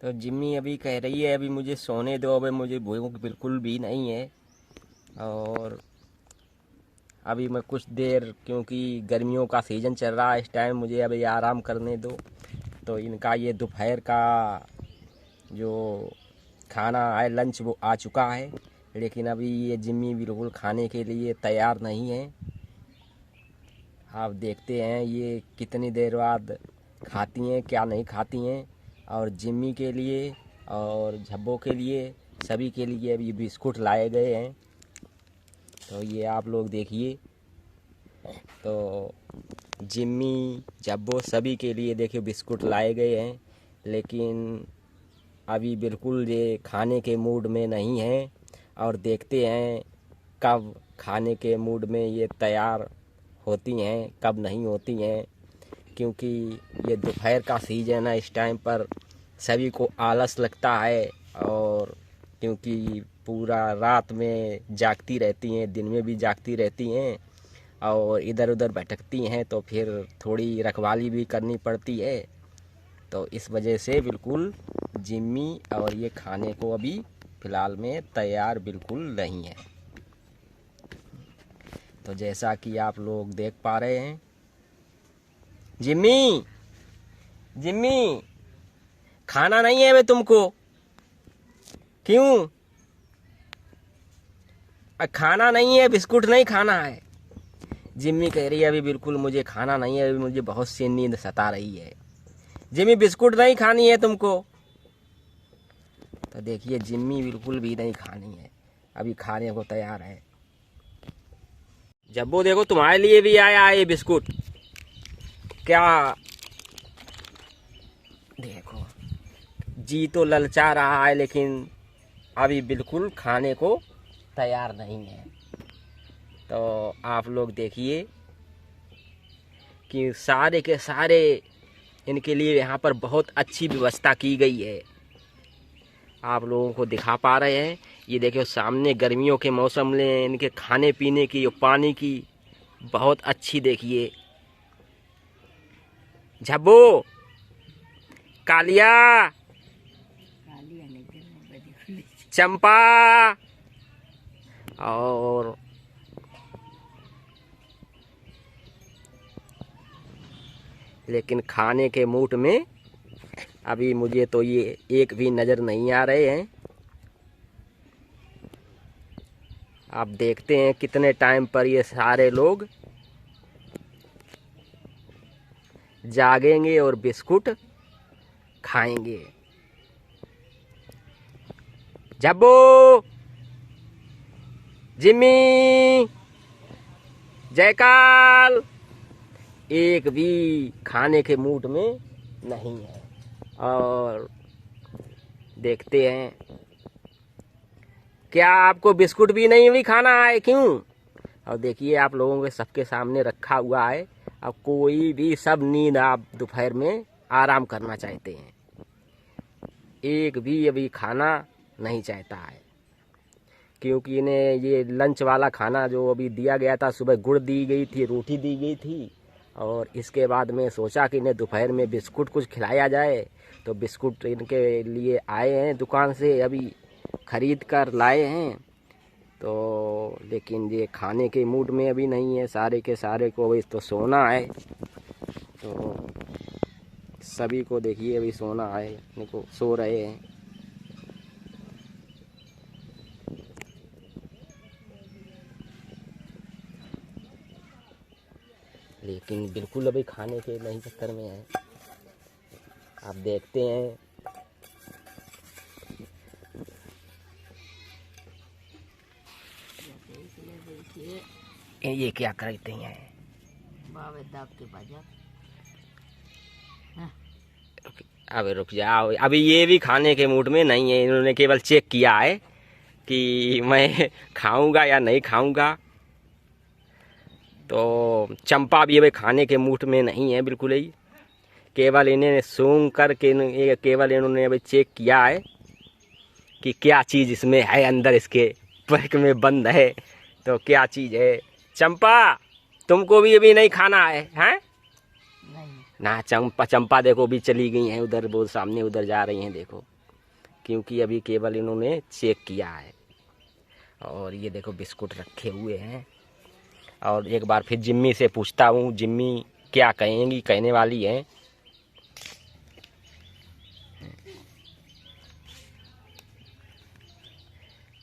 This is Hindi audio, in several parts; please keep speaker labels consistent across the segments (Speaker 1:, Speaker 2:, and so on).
Speaker 1: तो जिम्मी अभी कह रही है अभी मुझे सोने दो, अभी मुझे भूख बिल्कुल भी नहीं है। और अभी मैं कुछ देर, क्योंकि गर्मियों का सीज़न चल रहा है इस टाइम, मुझे अभी आराम करने दो। तो इनका ये दोपहर का जो खाना है, लंच, वो आ चुका है। लेकिन अभी ये जिम्मी बिल्कुल खाने के लिए तैयार नहीं है। आप देखते हैं ये कितनी देर बाद खाती हैं, क्या नहीं खाती हैं। और जिम्मी के लिए और झब्बों के लिए, सभी के लिए अभी बिस्कुट लाए गए हैं। तो ये आप लोग देखिए। तो जिम्मी, झब्बो, सभी के लिए देखिए बिस्कुट लाए गए हैं। लेकिन अभी बिल्कुल ये खाने के मूड में नहीं है। और देखते हैं कब खाने के मूड में ये तैयार होती हैं, कब नहीं होती हैं। क्योंकि ये दोपहर का सीज़न है, इस टाइम पर सभी को आलस लगता है। और क्योंकि पूरा रात में जागती रहती हैं, दिन में भी जागती रहती हैं और इधर उधर भटकती हैं, तो फिर थोड़ी रखवाली भी करनी पड़ती है। तो इस वजह से बिल्कुल जिम्मी और ये खाने को अभी फ़िलहाल में तैयार बिल्कुल नहीं है। तो जैसा कि आप लोग देख पा रहे हैं, जिम्मी, जिम्मी, खाना नहीं है बे तुमको? क्यों? खाना नहीं है, बिस्कुट नहीं खाना है? जिम्मी कह रही है अभी बिल्कुल मुझे खाना नहीं है, अभी मुझे बहुत सी नींद सता रही है। जिम्मी, बिस्कुट नहीं खानी है तुमको? तो देखिए जिम्मी बिल्कुल भी नहीं खानी है, अभी खाने को तैयार है। जब्बो देखो, तुम्हारे लिए भी आया है ये बिस्कुट। क्या देखो, जी तो ललचा रहा है लेकिन अभी बिल्कुल खाने को तैयार नहीं है। तो आप लोग देखिए कि सारे के सारे इनके लिए यहाँ पर बहुत अच्छी व्यवस्था की गई है। आप लोगों को दिखा पा रहे हैं, ये देखिए सामने गर्मियों के मौसम में इनके खाने पीने की और पानी की बहुत अच्छी, देखिए। झब्बो, कालिया, चंपा, और लेकिन खाने के मूड में अभी मुझे तो ये एक भी नज़र नहीं आ रहे हैं। आप देखते हैं कितने टाइम पर ये सारे लोग जागेंगे और बिस्कुट खाएंगे। जब्बू, जिम्मी, जयकाल, एक भी खाने के मूड में नहीं है। और देखते हैं, क्या आपको बिस्कुट भी नहीं भी खाना है? क्यों? और देखिए आप लोगों के सबके सामने रखा हुआ है। अब कोई भी, सब नींद, आप दोपहर में आराम करना चाहते हैं, एक भी अभी खाना नहीं चाहता है। क्योंकि इन्हें ये लंच वाला खाना जो अभी दिया गया था, सुबह गुड़ दी गई थी, रोटी दी गई थी, और इसके बाद में सोचा कि इन्हें दोपहर में बिस्कुट कुछ खिलाया जाए। तो बिस्कुट इनके लिए आए हैं दुकान से, अभी ख़रीद कर लाए हैं। तो लेकिन ये खाने के मूड में अभी नहीं है, सारे के सारे को अभी तो सोना है। तो सभी को देखिए अभी सोना है, अपने को सो रहे हैं। लेकिन बिल्कुल अभी खाने के नहीं चक्कर में है। आप देखते हैं ये क्या करते हैं। अबे रुक जाओ, अभी ये भी खाने के मूड में नहीं है। इन्होंने केवल चेक किया है कि मैं खाऊंगा या नहीं खाऊंगा। तो चंपा भी अभी खाने के मूड में नहीं है बिल्कुल ही। केवल इन्हें सूंघ कर के केवल इन्होंने अभी चेक किया है कि क्या चीज़ इसमें है, अंदर इसके पैक में बंद है, तो क्या चीज़ है। चंपा, तुमको भी अभी नहीं खाना है? हैं?
Speaker 2: नहीं।
Speaker 1: ना चंपा चंपा देखो भी चली गई हैं उधर, वो सामने उधर जा रही हैं देखो, क्योंकि अभी केवल इन्होंने चेक किया है। और ये देखो बिस्कुट रखे हुए हैं। और एक बार फिर जिम्मी से पूछता हूँ, जिम्मी क्या कहेंगी, कहने वाली हैं।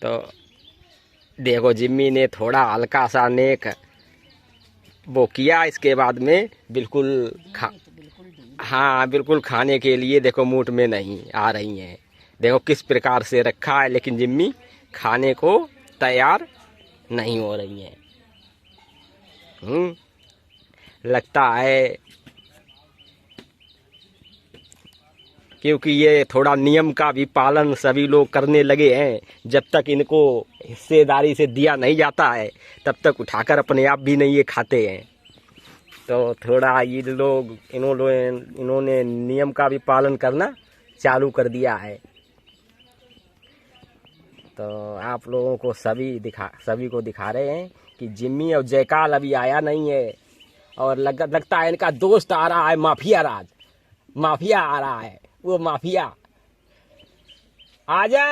Speaker 1: तो देखो जिम्मी ने थोड़ा हल्का सा नेक वो किया, इसके बाद में बिल्कुल हाँ बिल्कुल खाने के लिए देखो मूड में नहीं आ रही हैं। देखो किस प्रकार से रखा है, लेकिन जिम्मी खाने को तैयार नहीं हो रही हैं। लगता है क्योंकि ये थोड़ा नियम का भी पालन सभी लोग करने लगे हैं। जब तक इनको हिस्सेदारी से दिया नहीं जाता है तब तक उठाकर अपने आप भी नहीं ये खाते हैं। तो थोड़ा ये लोग इन्होंने नियम का भी पालन करना चालू कर दिया है। तो आप लोगों को सभी को दिखा रहे हैं कि जिम्मी और जयकाल अभी आया नहीं है। और लगता है इनका दोस्त आ रहा है, माफिया आ रहा है, वो माफिया आजा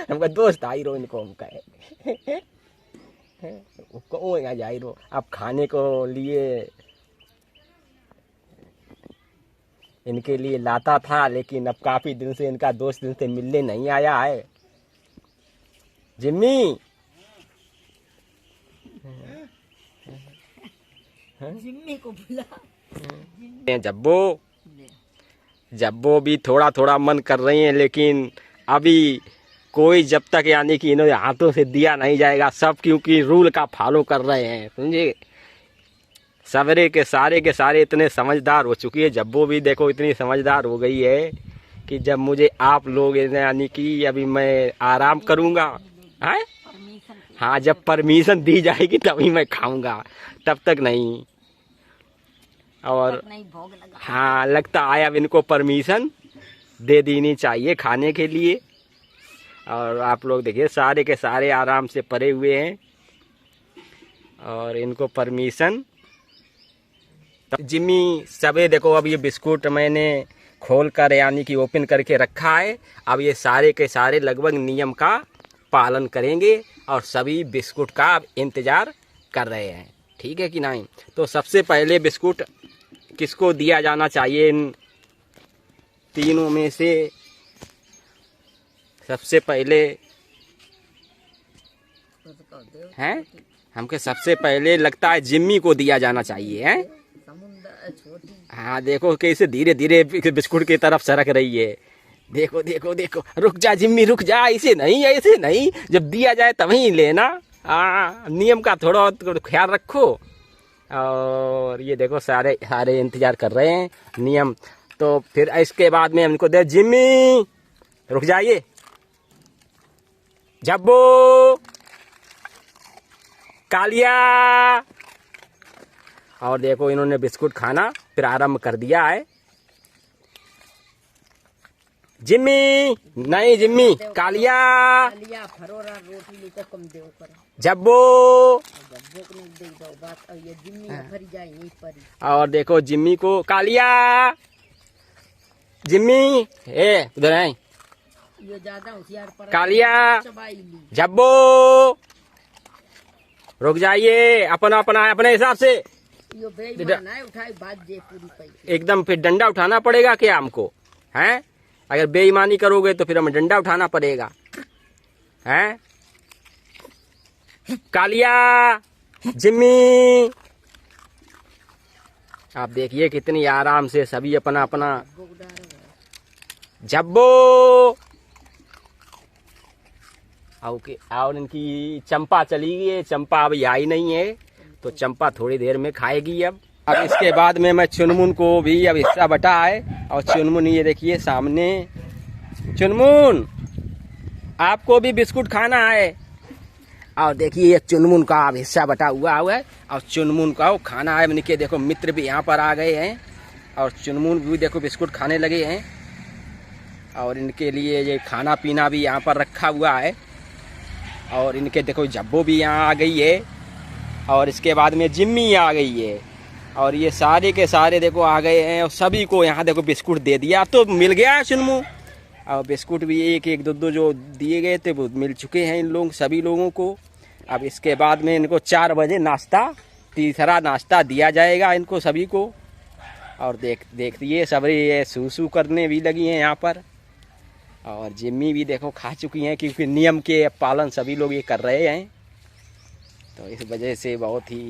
Speaker 1: हमका दोस्त आई रो, इनको हम कहे जाई रो। अब खाने को लिए इनके लिए लाता था, लेकिन अब काफी दिन से इनका दोस्त दिन से मिलने नहीं आया है। जिम्मी
Speaker 2: जिम्मी को बुला।
Speaker 1: जब्बो भी थोड़ा थोड़ा मन कर रही हैं, लेकिन अभी कोई जब तक यानी कि इन्होंने हाथों से दिया नहीं जाएगा सब, क्योंकि रूल का फॉलो कर रहे हैं, समझे। सवेरे के सारे इतने समझदार हो चुकी है। जब्बो भी देखो इतनी समझदार हो गई है कि जब मुझे आप लोग यानी कि अभी मैं आराम करूँगा, हाँ जब परमिशन दी जाएगी तभी मैं खाऊंगा, तब तक नहीं। और हाँ लगता है अब इनको परमिशन दे देनी चाहिए खाने के लिए। और आप लोग देखिए सारे के सारे आराम से पड़े हुए हैं और इनको परमिशन। जिम्मी सबे देखो, अब ये बिस्कुट मैंने खोल कर यानी कि ओपन करके रखा है। अब ये सारे के सारे लगभग नियम का पालन करेंगे और सभी बिस्कुट का अब इंतज़ार कर रहे हैं, ठीक है कि नहीं। तो सबसे पहले बिस्कुट किसको दिया जाना चाहिए, इन तीनों में से सबसे पहले हैं हमके सबसे पहले लगता है जिम्मी को दिया जाना चाहिए, हैं। हाँ देखो कैसे धीरे धीरे बिस्कुट की तरफ सरक रही है। देखो देखो देखो, रुक जा जिम्मी रुक जा, ऐसे नहीं, जब दिया जाए तभी लेना। नियम का थोड़ा ख्याल रखो। और ये देखो सारे इंतजार कर रहे हैं नियम। तो फिर इसके बाद में हमको दे, जिम्मी रुक जाइए, जब्बो, कालिया। और देखो इन्होंने बिस्कुट खाना फिर आरंभ कर दिया है। जिम्मी नहीं, जिम्मी कालिया,
Speaker 2: फरोरा रोटी लेकर कम दे ऊपर।
Speaker 1: जब्बो
Speaker 2: को नहीं दे दो बात, ये जिम्मी भरी जाए नहीं परी।
Speaker 1: और देखो जिम्मी को, कालिया, जिम्मी उधर है,
Speaker 2: ये ज्यादा होशियार पड़ा,
Speaker 1: कालिया, जब्बो रुक जाइए, अपने हिसाब से।
Speaker 2: यो बेईमान है, उठाई बात जे पूरी पैसे
Speaker 1: एकदम फिर डंडा उठाना पड़ेगा क्या हमको, हैं। अगर बेईमानी करोगे तो फिर हमें डंडा उठाना पड़ेगा, हैं। कालिया, जिम्मी, आप देखिए कितनी आराम से सभी अपना जब्बो। और इनकी चंपा चली गई है, चंपा अभी आई नहीं है, तो चंपा थोड़ी देर में खाएगी। अब इसके बाद में मैं चुनमुन को भी अब हिस्सा बटा है। और चुनमुन ये देखिए सामने, चुनमुन आपको भी बिस्कुट खाना है। और देखिए ये चुनमुन का अब हिस्सा बटा हुआ है और चुनमुन का वो खाना है। इनके देखो मित्र भी यहाँ पर आ गए हैं और चुनमुन भी देखो बिस्कुट खाने लगे हैं। और इनके लिए ये खाना पीना भी यहाँ पर रखा हुआ है। और इनके देखो जब्बो भी यहाँ आ गई है और इसके बाद में जिम्मी आ गई है। और ये सारे के सारे देखो आ गए हैं और सभी को यहाँ देखो बिस्कुट दे दिया। अब तो मिल गया है चुनमू, और बिस्कुट भी एक एक दो दो जो दिए गए थे वो मिल चुके हैं इन लोग सभी लोगों को। अब इसके बाद में इनको 4 बजे नाश्ता, तीसरा नाश्ता दिया जाएगा इनको सभी को। और देखिए सभी ये सूसू करने भी लगी हैं यहाँ पर, और जिम्मी भी देखो खा चुकी हैं, क्योंकि नियम के पालन सभी लोग ये कर रहे हैं। तो इस वजह से बहुत ही